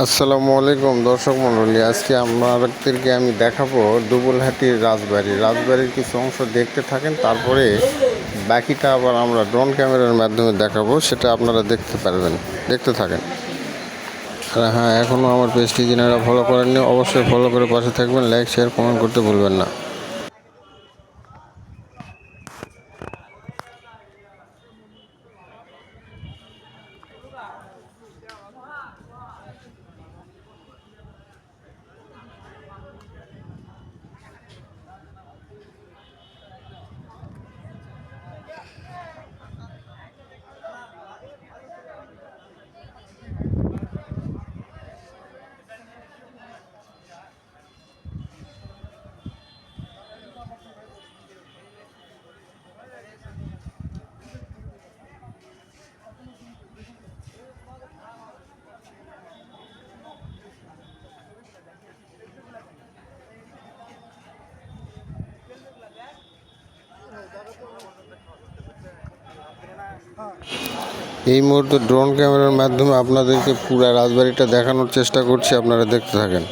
আসসালামু আলাইকুম দর্শক মণ্ডলী, আজকে আপনাদেরকে আমি দেখাবো দুবুলহাটির রাজবাড়ির কিছু অংশ দেখতে থাকেন, তারপরে বাকিটা আবার আমরা ড্রোন ক্যামেরার মাধ্যমে দেখাবো, সেটা আপনারা দেখতে থাকেন। আর হ্যাঁ, এখনও আমার পেজটি যিনারা ফলো করেননি অবশ্যই ফলো করে পাশে থাকবেন, লাইক শেয়ার কমেন্ট করতে ভুলবেন না। এই মুহূর্তে ড্রোন ক্যামেরার মাধ্যমে আপনাদেরকে পুরো রাজবাড়িটা দেখানোর চেষ্টা করছি, আপনারা দেখতে থাকেন।